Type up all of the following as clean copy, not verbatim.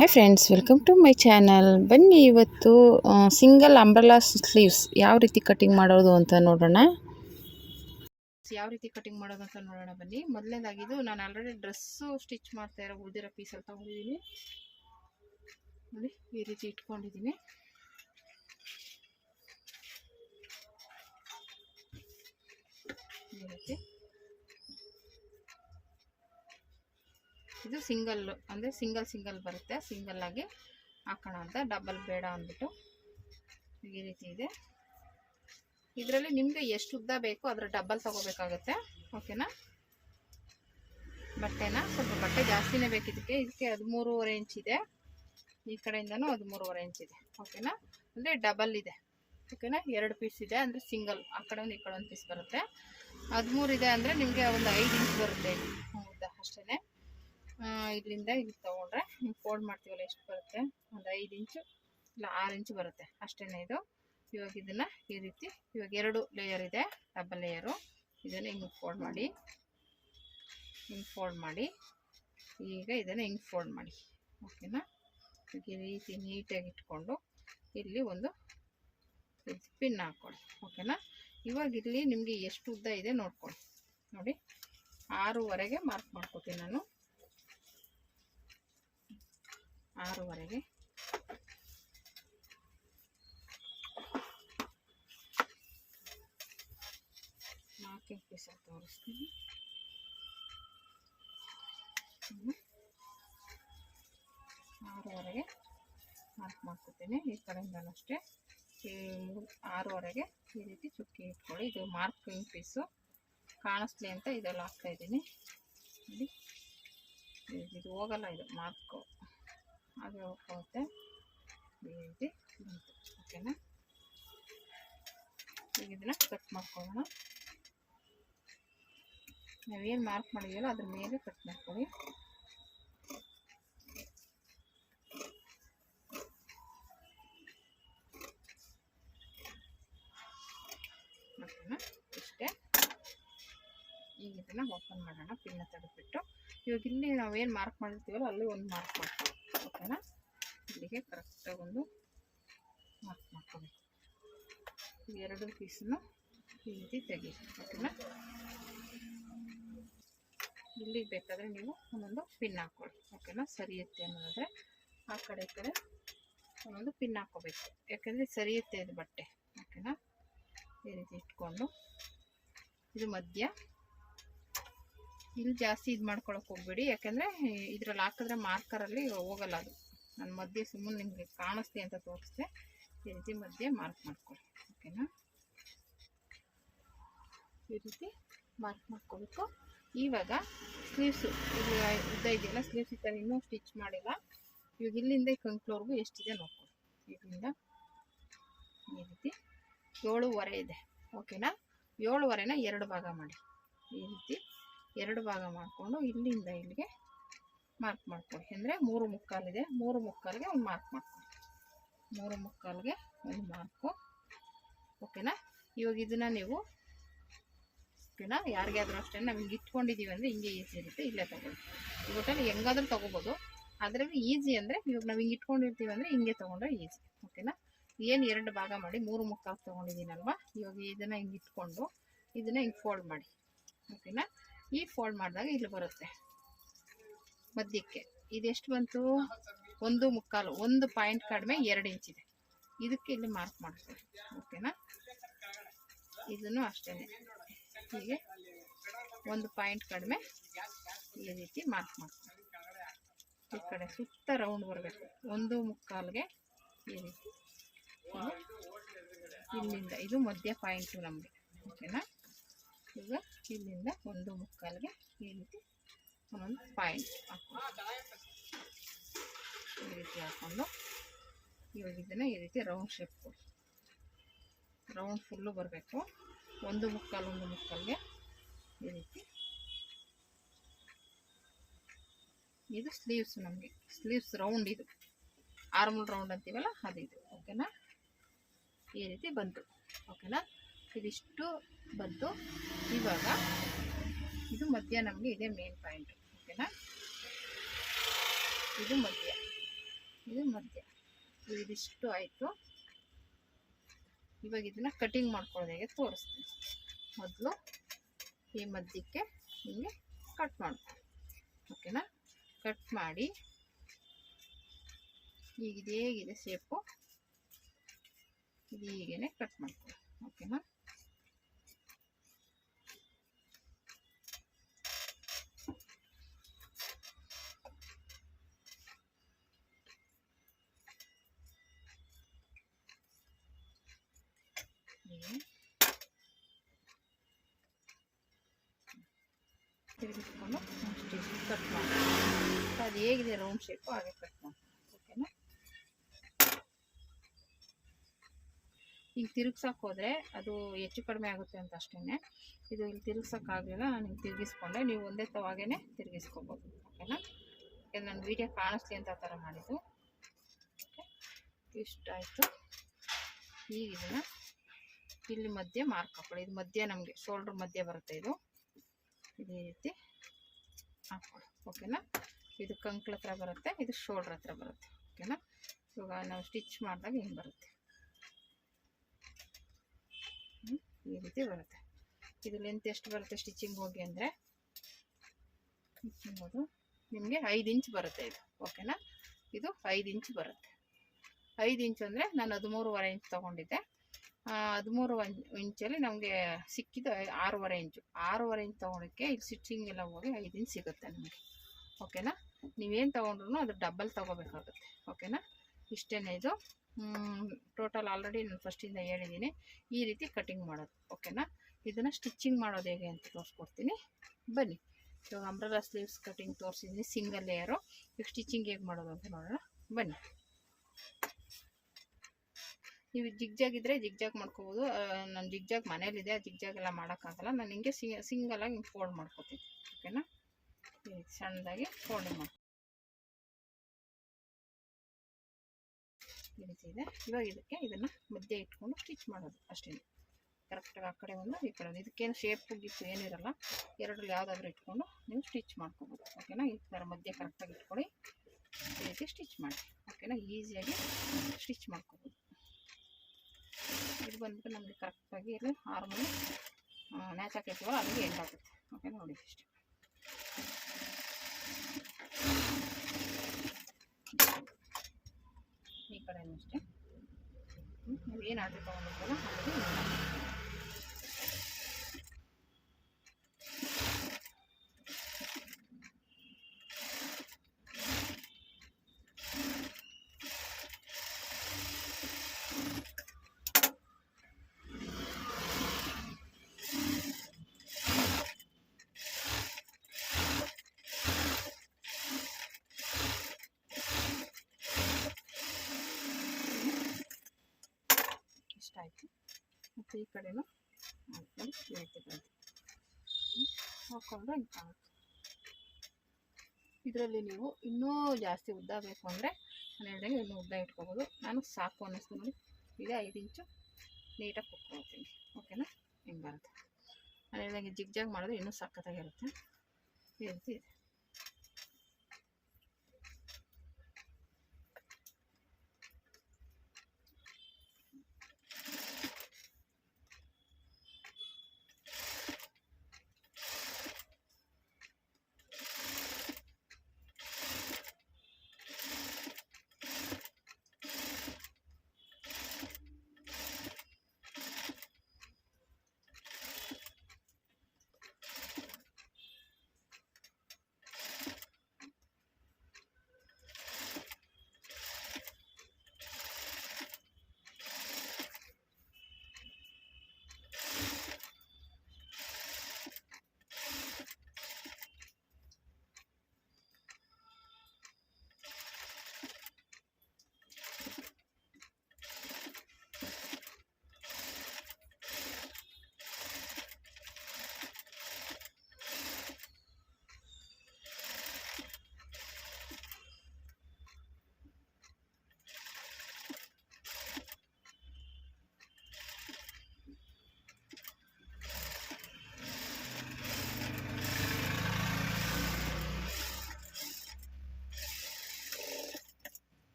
Hi friends, welcome to my channel. ಬನ್ನಿ ಇವತ್ತು single umbrella sleeves ಯಾವ ರೀತಿ ಕಟಿಂಗ್ ಮಾಡೋದು ಅಂತ ನೋಡೋಣ. ಬನ್ನಿ. ಮೊದಲನೇದಾಗಿದ್ದು ನಾನು ಆಲ್ರೆಡಿ ಡ್ರೆಸ್ಸು ಸ್ಟಿಚ್ ಮಾಡ್ತಾ ಇರೋ ಉಳಿದಿರೋ ಪೀಸಲ್ಲಿ ತೊಗೊಂಡಿದ್ದೀನಿ ನೋಡಿ. ಈ ರೀತಿ ಇಟ್ಕೊಂಡಿದ್ದೀನಿ. ಈ ರೀತಿ ಇದು ಸಿಂಗಲ್ ಅಂದರೆ ಸಿಂಗಲ್ ಬರುತ್ತೆ. ಸಿಂಗಲ್ ಆಗಿ ಹಾಕೋಣ ಅಂತ, ಡಬಲ್ ಬೇಡ ಅಂದ್ಬಿಟ್ಟು ಈ ರೀತಿ ಇದೆ. ಇದರಲ್ಲಿ ನಿಮಗೆ ಎಷ್ಟು ಉದ್ದ ಬೇಕೋ ಅದರ ಡಬಲ್ ತೊಗೋಬೇಕಾಗುತ್ತೆ. ಓಕೆನಾ? ಬಟ್ಟೆನ ಸ್ವಲ್ಪ ಬಟ್ಟೆ ಜಾಸ್ತಿನೇ ಬೇಕು ಇದಕ್ಕೆ 13.5 ಇಂಚ್ ಇದೆ. ಈ ಕಡೆಯಿಂದನೂ 13.5 ಇಂಚ್ ಇದೆ. ಓಕೆನಾ? ಅಂದರೆ ಡಬಲ್ ಇದೆ. ಓಕೆನಾ? 2 ಪೀಸ್ ಇದೆ ಅಂದರೆ ಸಿಂಗಲ್, ಆ ಕಡೆ ಒಂದು ಈ ಕಡೆ ಒಂದು ಪೀಸ್ ಬರುತ್ತೆ. 13 ಇದೆ ಅಂದರೆ ನಿಮಗೆ ಒಂದು 5 ಇಂಚ್ ಬರುತ್ತೆ ಉದ್ದ ಅಷ್ಟೇ. ಇಲ್ಲಿಂದ ಇಲ್ಲಿ ತೊಗೊಂಡ್ರೆ ಹಿಂಗೆ ಫೋಲ್ಡ್ ಮಾಡ್ತೀವಲ್ಲ, ಎಷ್ಟು ಬರುತ್ತೆ? ಒಂದು 5 ಇಂಚು ಇಲ್ಲ 6 ಇಂಚು ಬರುತ್ತೆ ಅಷ್ಟೇ ಇದು. ಇವಾಗ ಇದನ್ನು ಈ ರೀತಿ, ಇವಾಗ 2 ಲೇಯರ್ ಇದೆ, ಡಬಲ್ ಲೇಯರು. ಇದನ್ನು ಹಿಂಗೆ ಫೋಲ್ಡ್ ಮಾಡಿ ಈಗ ಇದನ್ನು ಹಿಂಗೆ ಫೋಲ್ಡ್ ಮಾಡಿ. ಓಕೆನಾ? ಈ ರೀತಿ ನೀಟಾಗಿ ಇಟ್ಕೊಂಡು ಇಲ್ಲಿ ಒಂದು ಪಿನ್ ಹಾಕ್ಕೊಳ್ಳಿ. ಓಕೆನಾ? ಇವಾಗ ಇಲ್ಲಿ ನಿಮಗೆ ಎಷ್ಟು ಉದ್ದ ಇದೆ ನೋಡ್ಕೊಳ್ಳಿ. ನೋಡಿ, 6ವರೆಗೆ ಮಾರ್ಕ್ ಮಾಡ್ಕೊತೀನಿ ನಾನು. 6ವರೆಗೆ ಮಾರ್ಕಿಂಗ್ ಪೀಸಲ್ಲಿ ತೋರಿಸ್ತೀನಿ. 6ವರೆಗೆ ಮಾರ್ಕ್ ಮಾಡ್ಕೊತೀನಿ. ಈ ಕಡೆಯಿಂದನೂ ಅಷ್ಟೇ 6ವರೆಗೆ ಈ ರೀತಿ ಚುಕ್ಕಿ ಇಟ್ಕೊಳ್ಳಿ. ಇದು ಮಾರ್ಕಿಂಗ್ ಪೀಸು ಕಾಣಿಸ್ಲಿ ಅಂತ ಇದೆಲ್ಲ ಹಾಕ್ತಾಯಿದ್ದೀನಿ. ನೋಡಿ, ಇದು ಹೋಗಲ್ಲ, ಇದು ಮಾರ್ಕು ಹಾಗೆ ಹೋಗುತ್ತೆ ಈ ರೀತಿ. ಓಕೆನಾ? ಈಗ ಇದನ್ನು ಕಟ್ ಮಾಡ್ಕೊಳ್ಳೋಣ. ನಾವೇನು ಮಾರ್ಕ್ ಮಾಡಿದ್ದೀವಲ್ಲ ಅದ್ರ ಮೇಲೆ ಕಟ್ ಮಾಡ್ಕೊಳ್ಳಿ. ಓಕೆನಾ? ಇಷ್ಟೇ. ಈಗ ಇದನ್ನು ಓಪನ್ ಮಾಡೋಣ, ಪಿನ್ನ ತೆಗೆದುಬಿಟ್ಟು. ಇವಾಗ ಇಲ್ಲಿ ನಾವೇನು ಮಾರ್ಕ್ ಮಾಡಿರ್ತೀವಲ್ಲ ಅಲ್ಲಿ ಒಂದು ಮಾರ್ಕ್ ಮಾಡ್ತೀವಿ. ಓಕೆನಾ? ಇಲ್ಲಿಗೆ ಕರೆಕ್ಟಾಗಿ ಒಂದು ಮಾರ್ಕ್ ಮಾಡ್ಕೋಬೇಕು. 2 ಪೀಸನ್ನು ಈ ರೀತಿ ತೆಗಿ. ಓಕೆನಾ? ಇಲ್ಲಿಗೆ ಬೇಕಾದರೆ ನೀವು ಒಂದೊಂದು ಪಿನ್ ಹಾಕ್ಕೊಳ್ಳಿ. ಓಕೆನಾ? ಸರಿಯುತ್ತೆ ಅನ್ನೋದಾದರೆ ಆ ಕಡೆ ಈ ಕಡೆ ಒಂದೊಂದು ಪಿನ್ ಹಾಕ್ಕೋಬೇಕು, ಯಾಕೆಂದರೆ ಸರಿಯುತ್ತೆ ಇದು ಬಟ್ಟೆ. ಓಕೆನಾ? ಈ ರೀತಿ ಇಟ್ಕೊಂಡು ಇದು ಮಧ್ಯ ಇಲ್ಲಿ ಜಾಸ್ತಿ ಇದು ಮಾಡ್ಕೊಳಕ್ಕೆ ಹೋಗ್ಬೇಡಿ, ಯಾಕೆಂದರೆ ಇದರಲ್ಲಿ ಹಾಕಿದ್ರೆ ಮಾರ್ಕರಲ್ಲಿ ಹೋಗಲ್ಲ ಅದು. ನಾನು ಮಧ್ಯೆ ಸುಮ್ಮನೆ ನಿಮಗೆ ಕಾಣಿಸ್ಲಿ ಅಂತ ತೋರಿಸ್ದೆ. ಈ ರೀತಿ ಮಧ್ಯೆ ಮಾರ್ಕ್ ಮಾಡ್ಕೊಳ್ಳಿ. ಓಕೆನಾ? ಈ ರೀತಿ ಮಾರ್ಕ್ ಮಾಡ್ಕೊಬೇಕು. ಇವಾಗ ಸ್ಲೀವ್ಸು ಇದು ಉದ್ದ ಇದೆಯಲ್ಲ, ಸ್ಲೀವ್ಸ್ ಈ ಥರ ಇನ್ನೂ ಸ್ಟಿಚ್ ಮಾಡಿಲ್ಲ. ಇವಾಗ ಇಲ್ಲಿಂದ ಕಂಕ್ಳವರೆಗೂ ಎಷ್ಟಿದೆ ನೋಡ್ಕೊಳ್ಳಿ. ಇದರಿಂದ ಈ ರೀತಿ 7.5 ಇದೆ. ಓಕೆನಾ? 7.5ನ 2 ಭಾಗ ಮಾಡಿ. ಈ ರೀತಿ 2 ಭಾಗ ಮಾಡಿಕೊಂಡು ಇಲ್ಲಿಂದ ಇಲ್ಲಿಗೆ ಮಾರ್ಕ್ ಮಾಡ್ಕೊಳ್ಳಿ. ಅಂದರೆ 3.25 ಇದೆ. 3.25ಗೆ ಒಂದು ಮಾರ್ಕ್ ಮಾಡ್ಕೊಳ್ಳಿ. 3.25ಗೆ ಒಂದು ಮಾರ್ಕು. ಓಕೆನಾ? ಇವಾಗ ಇದನ್ನು ನೀವು ಓಕೆನಾ, ಯಾರಿಗಾದ್ರೂ ಅಷ್ಟೇ ನಾವು ಹಿಂಗೆ ಇಟ್ಕೊಂಡಿದ್ದೀವಿ ಅಂದರೆ ಹಿಂಗೆ ಈಸಿ ಇರುತ್ತೆ. ಇಲ್ಲೇ ತೊಗೊಳ್ಳಿ. ಒಟ್ಟಲ್ಲಿ ಹೆಂಗಾದ್ರೂ ತೊಗೋಬೋದು. ಅದರಲ್ಲಿ ಈಸಿ ಅಂದರೆ ಇವಾಗ ನಾವು ಹಿಂಗೆ ಇಟ್ಕೊಂಡಿರ್ತೀವಿ ಅಂದರೆ ಹಿಂಗೆ ತೊಗೊಂಡ್ರೆ ಈಸಿ. ಓಕೆನಾ? ಏನು 2 ಭಾಗ ಮಾಡಿ 3.25 ತೊಗೊಂಡಿದ್ದೀನಲ್ವ, ಇವಾಗ ಇದನ್ನು ಹಿಂಗೆ ಇಟ್ಕೊಂಡು ಇದನ್ನು ಹಿಂಗೆ ಫೋಲ್ಡ್ ಮಾಡಿ. ಓಕೆನಾ? ಈ ಫೋಲ್ಡ್ ಮಾಡಿದಾಗ ಇಲ್ಲಿ ಬರುತ್ತೆ ಮಧ್ಯಕ್ಕೆ. ಇದೆಷ್ಟು ಬಂತು? 1.25, 1 ಪಾಯಿಂಟ್ ಕಡಿಮೆ 2 ಇಂಚಿದೆ. ಇದಕ್ಕೆ ಇಲ್ಲಿ ಮಾರ್ಕ್ ಮಾಡ್ಕೊಳ್ಳಿ. ಓಕೆನಾ? ಇದನ್ನು ಅಷ್ಟೇ ಹೀಗೆ 1 ಪಾಯಿಂಟ್ ಕಡಿಮೆ ಈ ರೀತಿ ಮಾರ್ಕ್ ಮಾಡ್ಕೊಳ್ಳಿ. ಈ ಕಡೆ ಸುತ್ತ ರೌಂಡ್ ಬರಬೇಕು. 1.25ಗೆ ಈ ರೀತಿ ಇಲ್ಲಿಂದ ಇದು ಮಧ್ಯ ಪಾಯಿಂಟು ನಮಗೆ. ಓಕೆನಾ? ಈಗ ಇಲ್ಲಿಂದ 1.25ಗೆ ಈ ರೀತಿ ಒಂದೊಂದು ಪಾಯಿಂಟ್ ಹಾಕ್ಕೊಂಡು ಈ ರೀತಿ ಹಾಕ್ಕೊಂಡು ಇವಾಗ ಇದನ್ನು ಈ ರೀತಿ ರೌಂಡ್ ಶೇಪ್ ಕೊಡಿ. ರೌಂಡ್ ಫುಲ್ಲು ಬರಬೇಕು. 1.25ಗೆ ಈ ರೀತಿ. ಇದು ಸ್ಲೀವ್ಸ್, ನಮಗೆ ಸ್ಲೀವ್ಸ್ ರೌಂಡ್, ಇದು ಆರ್ಮಲ್ ರೌಂಡ್ ಅಂತೀವಲ್ಲ ಅದು ಇದು. ಓಕೆನಾ? ಈ ರೀತಿ ಬಂತು. ಓಕೆನಾ? ಇದಿಷ್ಟು ಬಂತು. ಇವಾಗ ಇದು ಮಧ್ಯ ನಮಗೆ ಇದೆ ಮೇನ್ ಪಾಯಿಂಟ್. ಓಕೆನಾ? ಇದು ಮಧ್ಯ ಇದು ಮಧ್ಯ. ಇದಿಷ್ಟು ಆಯಿತು. ಇವಾಗ ಇದನ್ನು ಕಟಿಂಗ್ ಮಾಡ್ಕೊಳ್ಳೋದು ಹೇಗೆ ತೋರಿಸ್ತೀನಿ. ಮೊದಲು ಈ ಮಧ್ಯಕ್ಕೆ ಹಿಂಗೆ ಕಟ್ ಮಾಡ್ತೀನಿ. ಓಕೆನಾ? ಕಟ್ ಮಾಡಿ ಈಗ ಇದು ಹೇಗಿದೆ ಶೇಪು, ಇದು ಹೀಗೇ ಕಟ್ ಮಾಡ್ತೀನಿ. ಓಕೆನಾ? ತಿರುಗಿಸ್ಕೊಂಡು ಕಟ್ ಮಾಡಿ ಅದು ಹೇಗಿದೆ ರೌಂಡ್ ಶೇಪು ಹಾಗೆ ಕಟ್ ಮಾಡಿ. ಓಕೆನಾ? ಈಗ ತಿರುಗ್ಸಕ್ಕೆ ಹೋದರೆ ಅದು ಹೆಚ್ಚು ಕಡಿಮೆ ಆಗುತ್ತೆ ಅಂತ ಅಷ್ಟೇ. ಇದು ಇಲ್ಲಿ ತಿರುಗ್ಸೋಕ್ಕಾಗಲಿಲ್ಲ, ನಾನು ಹಿಂಗೆ ತಿರುಗಿಸ್ಕೊಂಡೆ. ನೀವು ಒಂದೇ ತವಾಗೇ ತಿರುಗಿಸ್ಕೊಬೋದು. ಓಕೆನಾ? ಯಾಕೆಂದರೆ ನಾನು ವೀಡಿಯೋ ಕಾಣಿಸ್ಲಿ ಅಂತ ಆ ಥರ ಮಾಡಿದ್ದು. ಇಷ್ಟ ಆಯಿತು. ಈಗ ಇದನ್ನು ಇಲ್ಲಿ ಮಧ್ಯೆ ಮಾರ್ಕ್ ಹಾಕೊಳ್ಳಿ. ಇದು ಮಧ್ಯೆ ನಮಗೆ ಶೋಲ್ಡ್ರ್ ಮಧ್ಯೆ ಬರುತ್ತೆ. ಇದು ಇದೇ ರೀತಿ ಹಾಕ್ಕೊಳ್ಳಿ. ಓಕೆನಾ? ಇದು ಕಂಕ್ಳ ಹತ್ರ ಬರುತ್ತೆ, ಇದು ಶೋಲ್ಡ್ರ್ ಹತ್ರ ಬರುತ್ತೆ. ಓಕೆನಾ? ಇವಾಗ ನಾವು ಸ್ಟಿಚ್ ಮಾಡಿದಾಗ ಹಿಂಗೆ ಬರುತ್ತೆ. ಈ ರೀತಿ ಬರುತ್ತೆ. ಇದು ಲೆಂತ್ ಎಷ್ಟು ಬರುತ್ತೆ ಸ್ಟಿಚಿಂಗ್ ಹೋಗಿ ಅಂದರೆ ನಿಮಗೆ 5 ಇಂಚ್ ಬರುತ್ತೆ ಇದು. ಓಕೆನಾ? ಇದು 5 ಇಂಚ್ ಬರುತ್ತೆ. 5 ಇಂಚ್ ಅಂದರೆ ನಾನು 13.5 ಇಂಚ್ ತೊಗೊಂಡಿದ್ದೆ. 13 ಇಂಚಲ್ಲಿ ನಮಗೆ ಸಿಕ್ಕಿದ್ದು 6.5 ಇಂಚು. 6.5 ಇಂಚ್ ತೊಗೊಳಕ್ಕೆ ಇಲ್ಲಿ ಸ್ಟಿಚಿಂಗ್ ಎಲ್ಲ ಹೋಗಿ 5 ಇಂಚ್ ಸಿಗುತ್ತೆ ನಮಗೆ. ಓಕೆನಾ? ನೀವೇನು ತೊಗೊಂಡ್ರು ಅದು ಡಬಲ್ ತೊಗೋಬೇಕಾಗುತ್ತೆ. ಓಕೆನಾ? ಇಷ್ಟೇ ಇದು ಟೋಟಲ್. ಆಲ್ರೆಡಿ ನಾನು ಫಸ್ಟಿಂದ ಹೇಳಿದ್ದೀನಿ ಈ ರೀತಿ ಕಟಿಂಗ್ ಮಾಡೋದು. ಓಕೆನಾ? ಇದನ್ನು ಸ್ಟಿಚಿಂಗ್ ಮಾಡೋದು ಹೇಗೆ ಅಂತ ತೋರಿಸ್ಕೊಡ್ತೀನಿ ಬನ್ನಿ. ಇವಾಗ ಅಂಬ್ರೆಲಾ ಸ್ಲೀವ್ಸ್ ಕಟಿಂಗ್ ತೋರಿಸಿದ್ದೀನಿ ಸಿಂಗಲ್ ಲೇಯರು. ಈಗ ಸ್ಟಿಚಿಂಗ್ ಹೇಗೆ ಮಾಡೋದು ಅಂತ ನೋಡೋಣ ಬನ್ನಿ. ನೀವು ಜಿಗ್ಜಾಗ್ ಇದ್ದರೆ ಜಿಗ್ಜಾಗ್ ಮಾಡ್ಕೋಬೋದು. ನಾನು ಜಿಗ್ಜಾಗ್ ಮನೇಲಿದೆ, ಜಿಗ್ಜಾಗ್ ಎಲ್ಲ ಮಾಡೋಕ್ಕಾಗಲ್ಲ. ನಾನು ಹಿಂಗೆ ಸಿಂಗಲಾಗಿ ಹಿಂಗೆ ಫೋಲ್ಡ್ ಮಾಡ್ಕೊತೀನಿ. ಓಕೆನಾ? ಸಣ್ಣದಾಗಿ ಫೋಲ್ಡ್ ಮಾಡಿ ಈ ರೀತಿ ಇದೆ. ಇವಾಗ ಇದನ್ನು ಮಧ್ಯೆ ಇಟ್ಕೊಂಡು ಸ್ಟಿಚ್ ಮಾಡೋದು ಅಷ್ಟೇ. ಕರೆಕ್ಟಾಗಿ ಆ ಕಡೆ ಒಂದು ಈ ಕಡೆ ಒಂದು. ಇದಕ್ಕೇನು ಶೇಪು ಗಿಪ್ಪು ಏನಿರಲ್ಲ. ಎರಡರಲ್ಲಿ ಯಾವುದಾದ್ರೂ ಇಟ್ಕೊಂಡು ನೀವು ಸ್ಟಿಚ್ ಮಾಡ್ಕೋಬೋದು. ಓಕೆನಾ? ಈ ಥರ ಮಧ್ಯೆ ಕರೆಕ್ಟಾಗಿ ಇಟ್ಕೊಳ್ಳಿ. ಈ ರೀತಿ ಸ್ಟಿಚ್ ಮಾಡಿ. ಓಕೆನಾ? ಈಸಿಯಾಗಿ ಸ್ಟಿಚ್ ಮಾಡ್ಕೋಬೋದು. ಇದು ಬಂದ್ಬಿಟ್ಟು ನಮಗೆ ಕರೆಕ್ಟಾಗಿ ಇಲ್ಲಿ ಆರ್ಮಲ್ಲಿ ನ್ಯಾಚ್ ಹಾಕಿರ್ತೀವಲ್ಲ ಅಲ್ಲಿಗೆ ಎಂಡ್ ಆಗುತ್ತೆ. ಓಕೆ ನೋಡಿ ಇಷ್ಟು. ಈ ಕಡೆನೂ ಅಷ್ಟೇ. ನೀವು ಏನು ಆರ್ಡರ್ ತೊಗೊಂಡಿರ್ತೀವಲ್ಲ ಅಲ್ಲಿಗೆ ಆಯಿತು. ಮತ್ತು ಈ ಕಡೆನೂ ಹಾಕ್ಕೊಂಡು ಹಾಕ್ಕೊಂಡ್ರೆ ಹಿಂಗೆ ಕಾಣುತ್ತೆ. ಇದರಲ್ಲಿ ನೀವು ಇನ್ನೂ ಜಾಸ್ತಿ ಉದ್ದ ಬೇಕು ಅಂದರೆ ನಾನು ಹೇಳ್ದಂಗೆ ಇನ್ನೂ ಉದ್ದ ಇಟ್ಕೋಬೋದು. ನಾನು ಸಾಕು ಅನ್ನಿಸ್ತು ನೋಡಿ. ಈಗ 5 ಇಂಚು ನೀಟಾಗಿ ಕುತ್ಕೊಳ್ತೀನಿ. ಓಕೆನಾ? ಹಿಂಗೆ ಬರುತ್ತೆ. ನಾನು ಹೇಳ್ದಂಗೆ ಜಿಗ್ಜಾಗ್ ಮಾಡಿದ್ರೆ ಇನ್ನೂ ಸಖತ್ತಾಗಿರುತ್ತೆ. ಈ ರೀತಿ ಇದೆ.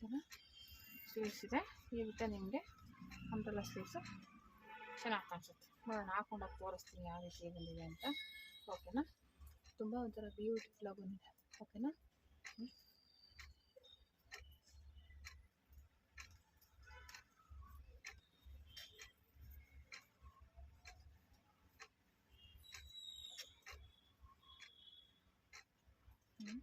ಥರ ಸ್ಲೀವ್ಸ್ ಇದೆ. ಈ ರೀತಿ ನಿಮಗೆ ಅಂಬ್ರೆಲಾ ಸ್ಲೀವ್ಸು ಚೆನ್ನಾಗಿ ಕಾಣಿಸುತ್ತೆ. ನೋಡೋಣ ಹಾಕೊಂಡೋಗಿ ತೋರಿಸ್ತೀನಿ ಯಾವ ರೀತಿ ಬಂದಿದೆ ಅಂತ. ಓಕೆನಾ? ತುಂಬ ಒಂಥರ ಬ್ಯೂಟಿಫುಲ್ಲಾಗಿ ಬಂದಿದೆ. ಓಕೆನಾ? ಹ್ಞೂ